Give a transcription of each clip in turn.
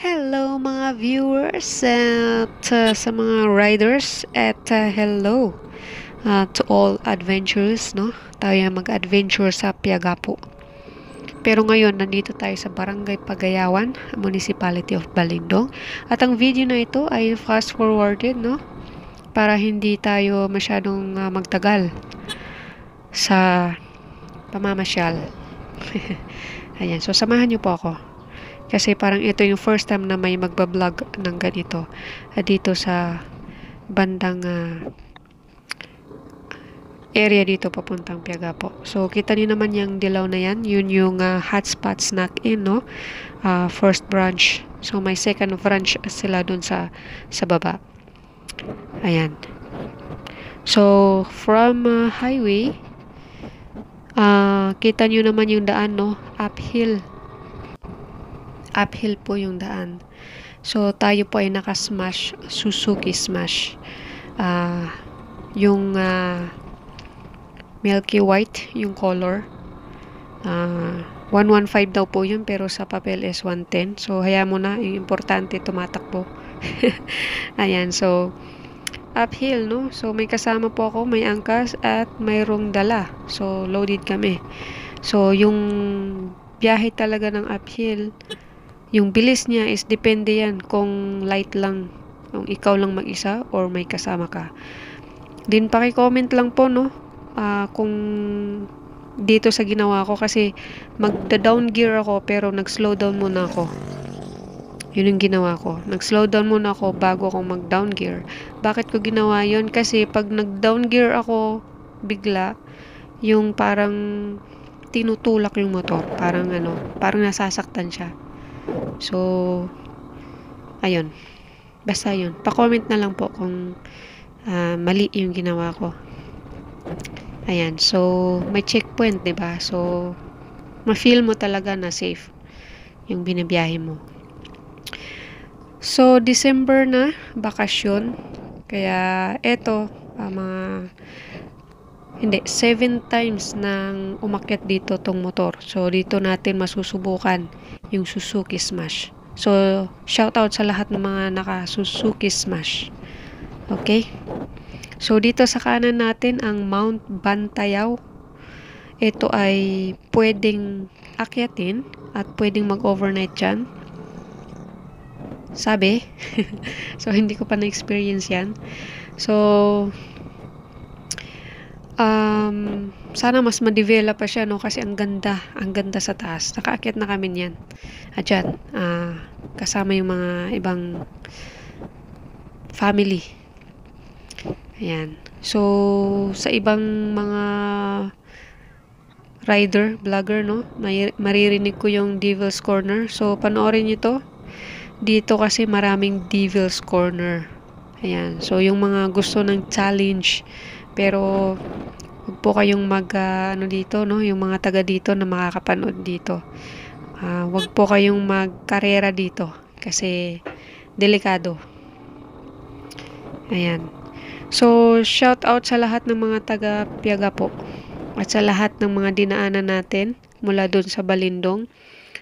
Hello mga viewers at sa mga riders at hello to all adventurers, no? Tayo mag-adventure sa Piagapo. Pero ngayon nandito tayo sa Barangay Pagayawan, Municipality of Balindong. At ang video na ito ay fast forwarded, no? Para hindi tayo masyadong magtagal sa pamamasyal. Ayan, so samahan niyo po ako. Kasi parang ito yung first time na may magbablog ng ganito dito sa bandang area dito papuntang Piagapo. So kita niyo naman yung dilaw na yan, yun yung hotspot snack in, no? First branch. So may second branch sila dun sa baba. Ayan. So from highway, kita niyo naman yung daan, no? Uphill po yung daan. So, tayo po ay naka-smash, Suzuki Smash. Yung milky white, yung color. 115 daw po yun, pero sa papel is 110. So, hayaan mo na, yung importante, tumatakbo. Ayan, so, uphill, no? So, may kasama po ako, may angkas, at mayroong dala. So, loaded kami. So, yung biyahe talaga ng uphill, yung bilis niya is depende yan kung light lang, kung ikaw lang mag-isa or may kasama ka. Din paki-comment lang po, no, kung dito sa ginawa ko, kasi magda-down gear ako pero nag-slow down muna ako. Yun yung ginawa ko. Nag-slow down muna ako bago ako mag-down gear. Bakit ko ginawa yun? Kasi pag nag-down gear ako bigla, yung parang tinutulak yung motor. Parang nasasaktan siya. So, ayun. Basta yun. Pa-comment na lang po kung mali yung ginawa ko. Ayan. So, may checkpoint, 'di ba? So, ma-feel mo talaga na safe yung binabiyahe mo. So, December na, bakasyon. Kaya, eto, 7 times nang umakyat dito tong motor. So, dito natin masusubukan yung Suzuki Smash. So, shout out sa lahat ng mga naka-Suzuki Smash. Okay? So, dito sa kanan natin ang Mount Bantayaw. Ito ay pwedeng akyatin at pwedeng mag-overnight dyan. Sabi. So, hindi ko pa na-experience yan. So, sana mas ma-develop pa siya, no? Kasi ang ganda sa taas. Nakaakyat na kami niyan. Dyan, kasama yung mga ibang family. Ayan. So, sa ibang mga rider, vlogger, no? Maririnig ko yung Devil's Corner. So, panoorin nyo to. Dito kasi maraming Devil's Corner. Ayan. So, yung mga gusto ng challenge, pero huwag po kayong dito, no? Yung mga taga dito na makakapanood dito. Huwag po kayong magkarera dito kasi delikado. Ayan. So, shout out sa lahat ng mga taga Piagapo at sa lahat ng mga dinaanan natin mula doon sa Balindong.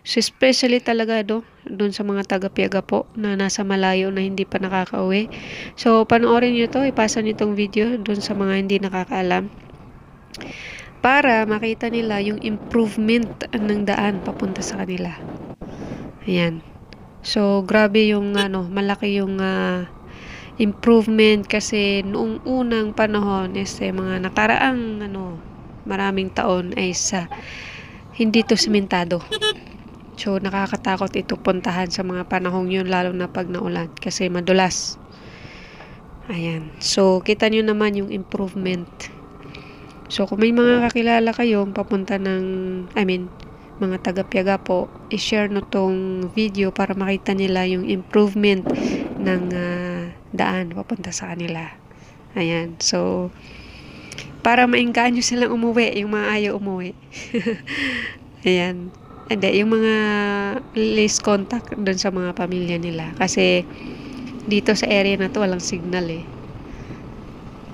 So, especially talaga doon sa mga taga Piagapo na nasa malayo na hindi pa nakakauwi. So, panoorin nyo to, ipasa nyo tong video doon sa mga hindi nakakaalam para makita nila yung improvement ng daan papunta sa kanila. Ayan. So, grabe yung malaki yung improvement kasi noong unang panahon mga nakaraang maraming taon ay hindi to sementado. So, nakakatakot ito puntahan sa mga panahong yun, lalo na pag naulan kasi madulas. Ayan. So, kita nyo naman yung improvement. So, kung may mga kakilala kayong papunta mga taga Piagapo, i-share no tong video para makita nila yung improvement ng daan papunta sa kanila. Ayan. So, para maengganyo silang umuwi, yung mga ayaw umuwi. Ayan. Hindi, yung mga least contact doon sa mga pamilya nila. Kasi, dito sa area na to, walang signal eh.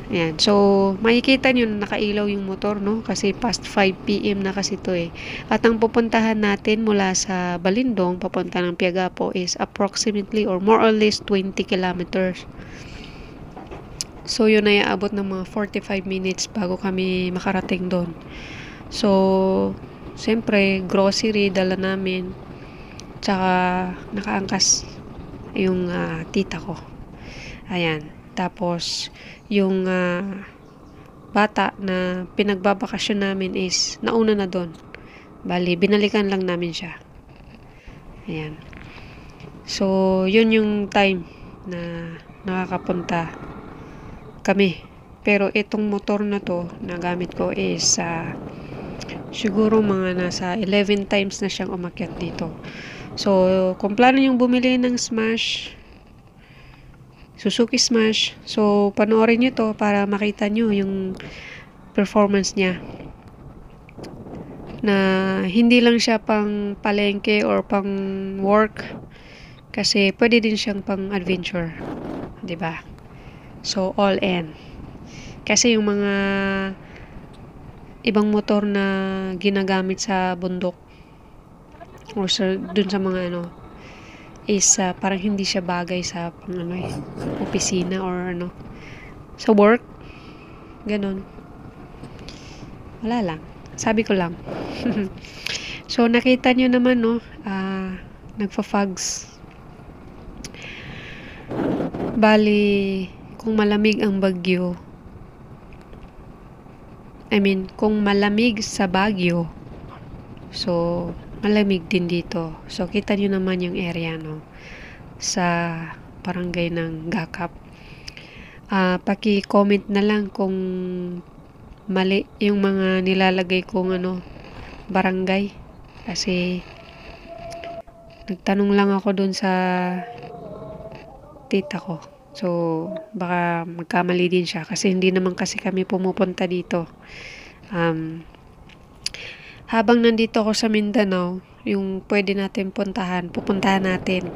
Ayan. So, makikita nyo na nakailaw yung motor, no? Kasi past 5 PM na kasi to eh. At ang pupuntahan natin mula sa Balindong, papunta ng Piagapo is approximately or more or less 20 kilometers. So, yun ay aabot ng mga 45 minutes bago kami makarating doon. So, siyempre, grocery dala namin. Tsaka, nakaangkas yung tita ko. Ayan. Tapos, yung bata na pinagbabakasyon namin is nauna na doon. Bali, binalikan lang namin siya. Ayan. So, yun yung time na nakakapunta kami. Pero itong motor na to na gamit ko is siguro mga nasa 11 times na siyang umakyat dito. So, kung plano yung bumili ng Smash, Suzuki Smash. So, panoorin nyo to para makita nyo yung performance niya. Na hindi lang siya pang palengke or pang work. Kasi pwede din siyang pang adventure. 'Di ba? So, all in. Kasi yung mga ibang motor na ginagamit sa bundok or dun sa mga is parang hindi siya bagay sa opisina or sa work. Ganon. Wala lang. Sabi ko lang. So, nakita nyo naman, nagfa-fogs. Bali, kung malamig ang Bagyo, kung malamig sa Baguio, so, malamig din dito. So, kita nyo naman yung area, sa barangay ng Gakap. Paki-comment na lang kung mali yung mga nilalagay kong barangay. Kasi, nagtanong lang ako dun sa tita ko. So, baka magkamali din siya. Kasi hindi naman kasi kami pumupunta dito. Habang nandito ako sa Mindanao, yung pwede natin pupuntahan natin.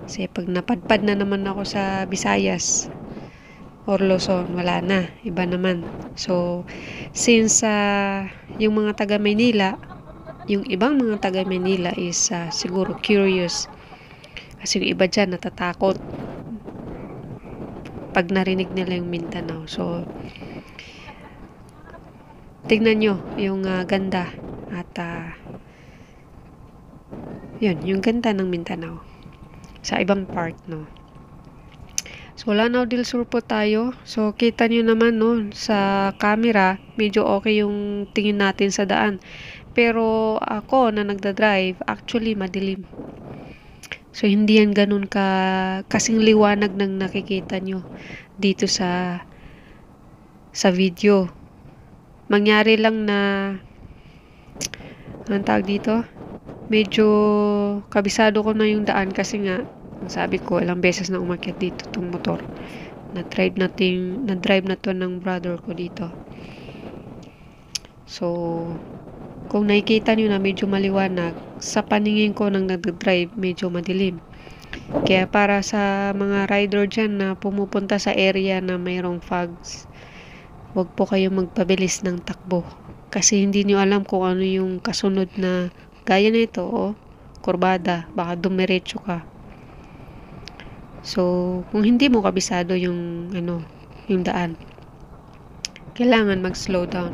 Kasi pag napadpad na naman ako sa Visayas or Luzon, wala na. Iba naman. So, since yung mga taga Maynila, yung ibang mga taga Maynila is siguro curious. Kasi yung iba dyan natatakot pag narinig nila yung Mindanao. So, tignan nyo yung ganda at yun, yung ganda ng Mindanao sa ibang part, So, Lanao del Sur po tayo. So, kita nyo naman, sa camera, medyo okay yung tingin natin sa daan. Pero ako na nagdadrive, actually madilim. So, hindi yan ganun kasing liwanag ng nakikita nyo dito sa video. Mangyari lang na anong tawag dito? Medyo kabisado ko na yung daan kasi nga, sabi ko, ilang beses na umakyat dito tong motor. Na-drive na to ng brother ko dito. So, kung nakikita nyo na medyo maliwanag, sa paningin ko nang nag-drive, medyo madilim. Kaya para sa mga rider dyan na pumupunta sa area na mayroong fogs, huwag po kayo magpabilis ng takbo. Kasi hindi nyo alam kung ano yung kasunod na gaya na ito, kurbada, baka dumiretso ka. So, kung hindi mo kabisado yung daan, kailangan mag-slow down.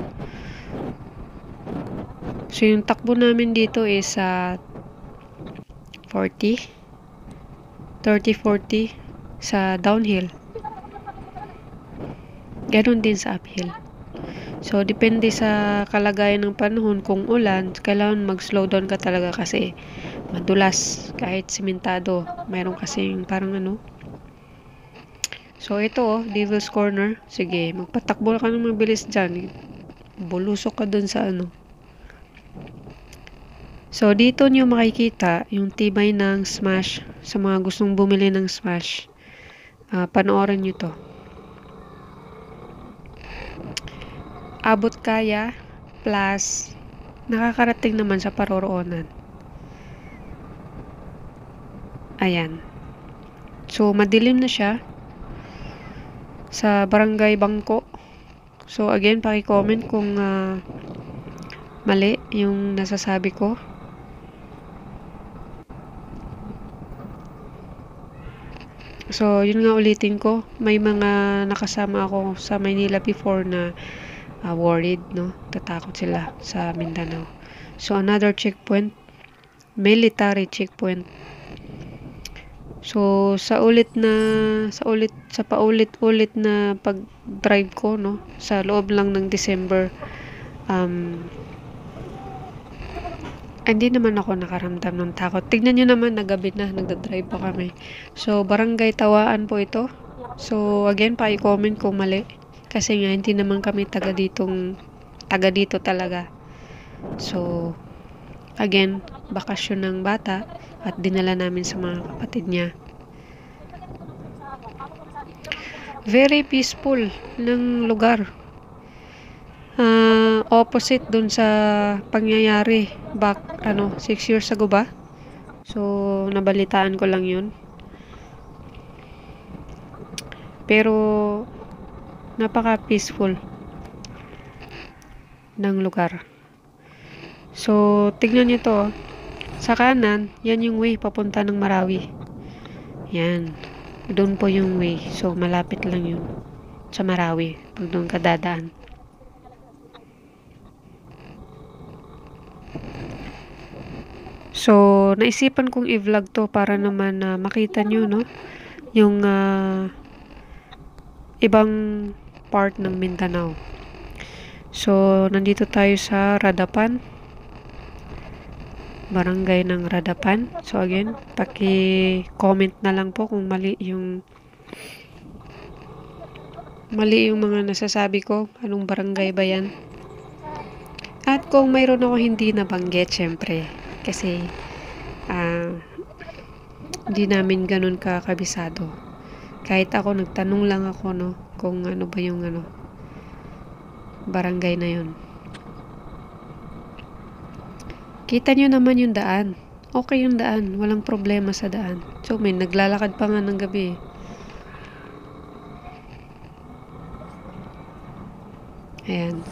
So, yung takbo namin dito is 30-40 sa downhill. Ganon din sa uphill. So, depende sa kalagayan ng panahon. Kung ulan, kailangan mag-slow down ka talaga kasi madulas. Kahit simentado. Mayroon kasing parang So, ito Devil's Corner. Sige, magpatakbo ka ng mabilis dyan. Bulusok ka dun sa So, dito nyo makikita yung tibay ng Smash. Sa mga gustong bumili ng Smash, panoorin nyo to. Abot kaya plus nakakarating naman sa paroroonan. Ayan. So, madilim na siya sa Barangay Bangko. So again, paki-comment kung mali yung nasasabi ko. So, yun nga ulitin ko, may mga nakasama ako sa Maynila before na worried, no? Tatakot sila sa Mindanao. So, another checkpoint, military checkpoint. So, sa paulit-ulit na pag-drive ko, no? Sa loob lang ng December, hindi naman ako nakaramdam ng takot. Tignan nyo naman, nagabi na, nagdadrive pa kami. So, Barangay Tawaan po ito. So, again, pa-comment kung mali. Kasi nga, hindi naman kami taga dito talaga. So, again, bakasyon ng bata at dinala namin sa mga kapatid niya. Very peaceful ng lugar. Opposite dun sa pangyayari back 6 years ago ba? So nabalitaan ko lang yun, pero napaka peaceful ng lugar. So tignan niyo to, sa kanan yan yung way papunta ng Marawi, yan doon po yung way. So malapit lang yun sa Marawi pag doon ka dadaan. So, naisipan kong i-vlog to para naman makita nyo, no? Yung ibang part ng Mindanao. So, nandito tayo sa Radapan. Barangay ng Radapan. So, again, paki-comment na lang po kung mali yung mga nasasabi ko. Anong barangay ba yan? At kung mayroon ako hindi nabanggit, syempre, kasi hindi namin ganun kakabisado. Kahit ako, nagtanong lang ako, no, kung ano ba yung barangay na yun. Kita nyo naman yung daan. Okay yung daan. Walang problema sa daan. So, may naglalakad pa nga ng gabi. Ayan.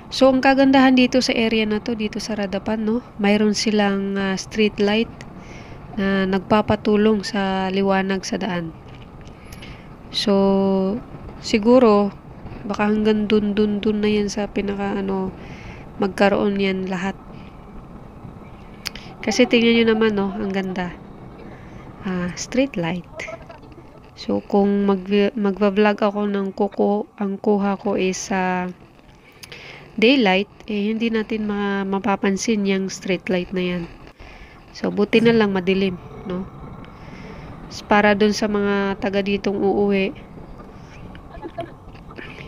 So, ang kagandahan dito sa area na to, dito sa Radapan, no, mayroon silang street light na nagpapatulong sa liwanag sa daan. So, siguro, baka hanggang dun na yan sa pinaka magkaroon yan lahat. Kasi tingnan nyo naman, no, ang ganda. Street light. So, kung magva-vlog ako ng ang kuha ko is daylight, hindi natin mapapansin yung street light na yan. So, buti na lang madilim, no? Para dun sa mga taga ditong uuwi,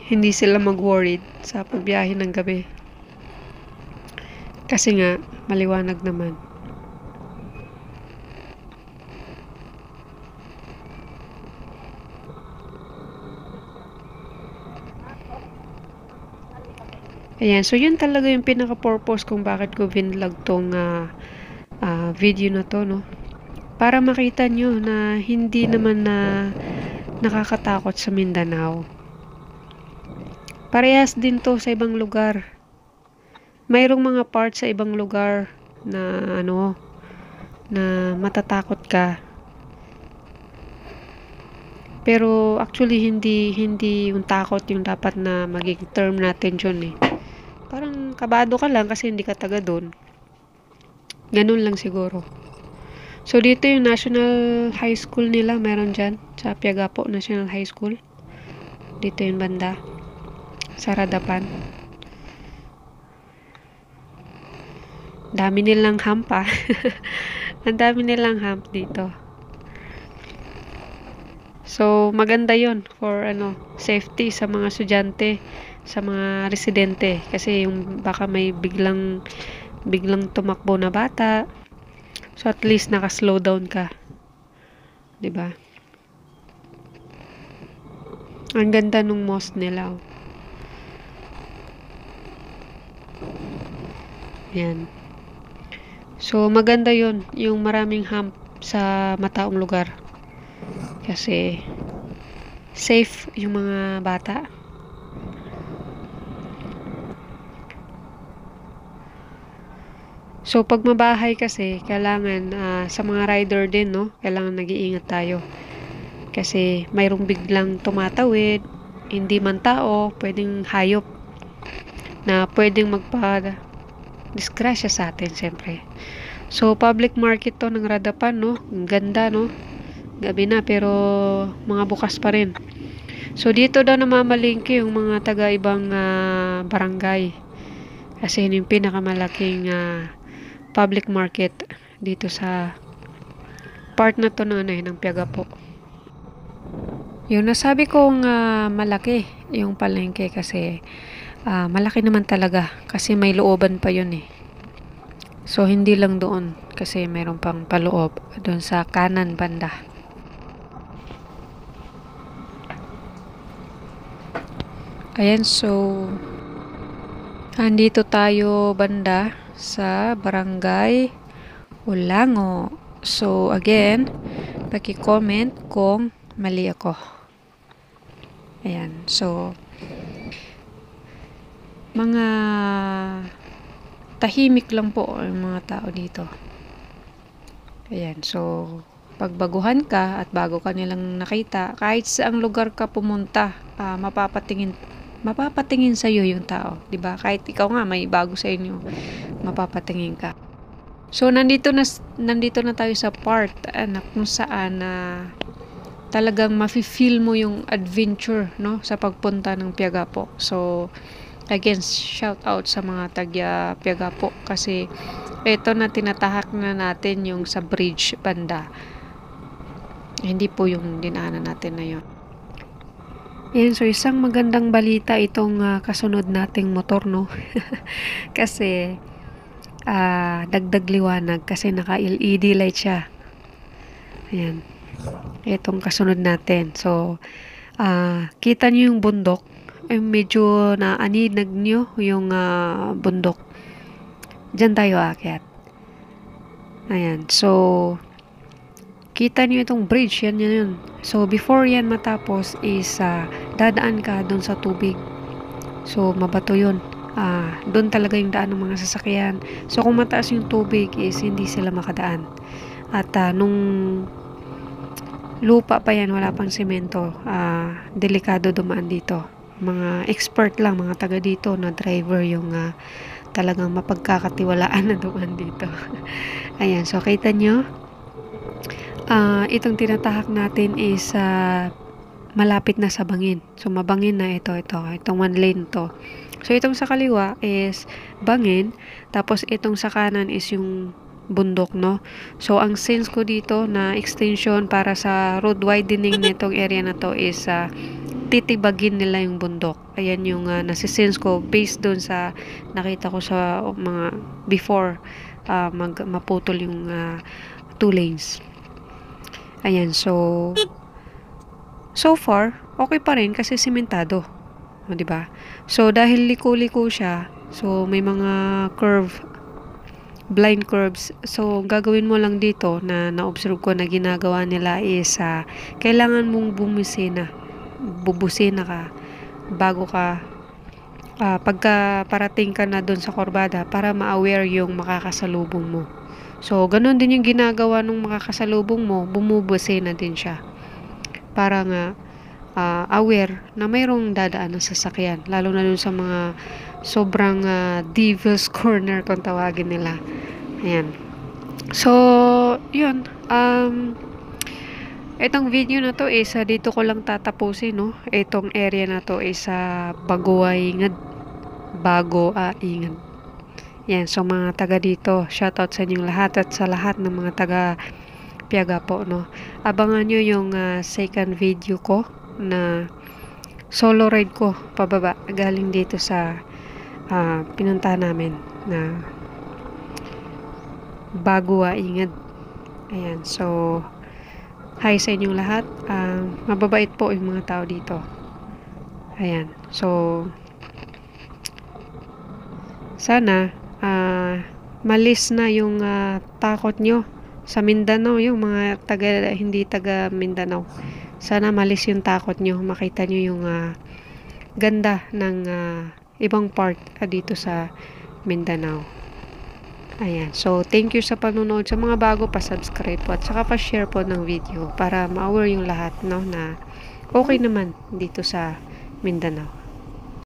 hindi sila mag-worried sa pagbiyahe ng gabi. Kasi nga, maliwanag naman. Ayan, so yun talaga yung pinaka-purpose kung bakit ko vinlog tong video na to, no? Para makita nyo na hindi naman nakakatakot sa Mindanao. Parehas din to sa ibang lugar. Mayroong mga parts sa ibang lugar na na matatakot ka. Pero actually hindi yung takot yung dapat na maging term natin dyan, Parang kabado ka lang kasi hindi ka taga doon. Ganun lang siguro. So, dito yung National High School nila. Meron dyan. Sa Piagapo National High School. Dito yung banda. Sa Radapan. Dami nilang hump, Ang dami nilang hump dito. So, maganda yon for safety sa mga estudyante, sa mga residente. Kasi yung baka may biglang tumakbo na bata. So, at least naka-slow down ka. 'Di ba? Ang ganda nung mosque nila. Yan. So, maganda yon yung maraming hump sa mataong lugar. Kasi, safe yung mga bata. So, pag mabahay kasi, kailangan sa mga rider din, no? Kailangan nag-iingat tayo. Kasi mayroong biglang tumatawid, hindi man tao, pwedeng hayop na pwedeng magpa-disgrasya sa atin, syempre. So, public market to ng Radapan, no? Ang ganda, no? Gabi na, pero mga bukas pa rin. So, dito daw namamalingki yung mga taga-ibang barangay. Kasi yun yung pinakamalaking public market dito sa part na to ng Piagapo. Yung nasabi kong malaki yung palengke kasi malaki naman talaga kasi may looban pa yun eh. So, hindi lang doon kasi mayroon pang paloob doon sa kanan banda. Ayan, so andito tayo banda sa Barangay Ulango. So, again, paki-comment kung mali ako. Ayan, so mga tahimik lang po ang mga tao dito. Ayan, so pagbaguhan ka at bago ka nilang nakita, kahit saang lugar ka pumunta, mapapatingin sa iyo yung tao, 'di ba? Kahit ikaw nga may bago sa inyo, mapapatingin ka. So nandito na tayo sa part na kung saan talagang mafi-feel mo yung adventure, no, sa pagpunta ng Piagapo. So again, shout out sa mga taga Piagapo kasi ito na tinatahak na natin yung sa bridge banda. Hindi po yung dinaanan natin na yun. Yan, so isang magandang balita itong kasunod nating motor, no? Kasi dagdag liwanag kasi naka LED light siya. Ayan. Itong kasunod natin. So, kita nyo yung bundok. Medyo naaninag nyo yung bundok. Diyan tayo aakyat. Ayan. So, kita nyo itong bridge. Yan yun. So, before yan matapos is dadaan ka doon sa tubig. So, mabato yun. Doon talaga yung daan ng mga sasakyan. So, kung mataas yung tubig is hindi sila makadaan. At nung lupa pa yan, wala pang semento, delikado dumaan dito. Mga expert lang, mga taga dito na driver yung talagang mapagkakatiwalaan na dumaan dito. Ayan, so kita nyo, itong tinatahak natin is malapit na sa bangin. So, mabangin na itong one lane to. So, itong sa kaliwa is bangin, tapos itong sa kanan is yung bundok, no? So, ang sense ko dito na extension para sa road widening nitong area na to is titibagin nila yung bundok. Ayan yung nasisense ko based doon sa nakita ko sa mga before maputol yung 2 lanes. Ayan, so far, okay pa rin kasi simentado. O, diba? So, dahil liko-liko siya, so may mga blind curves. So, gagawin mo lang dito na na-observe ko na ginagawa nila is kailangan mong bubusina ka bago ka pagka parating ka na doon sa kurbada para ma-aware yung makakasalubong mo. So, ganun din yung ginagawa nung makakasalubong mo, bumubusina din siya. Para nga aware na mayroong dadaan ng sasakyan. Lalo na dun sa mga sobrang devil's corner kung tawagin nila. Ayan. So, yun. Itong video na to is dito ko lang tatapusin, no? Itong area na to is Bago-Ingad. Yan. So, mga taga dito, shoutout sa inyong lahat at sa lahat ng mga taga Piagapo, no? Abangan nyo yung second video ko na solo ride ko pababa galing dito sa pinuntahan namin na Bago-Ingad. Ayan, so hi sa inyong lahat. Mababait po yung mga tao dito. Ayan, so sana malis na yung takot nyo sa Mindanao, yung mga hindi taga Mindanao. Sana malis yung takot nyo, makita nyo yung ganda ng ibang part dito sa Mindanao. Ayan. So, thank you sa panonood. Sa mga bago pa-subscribe po at saka pa-share po ng video para ma-aware yung lahat, no, na okay naman dito sa Mindanao.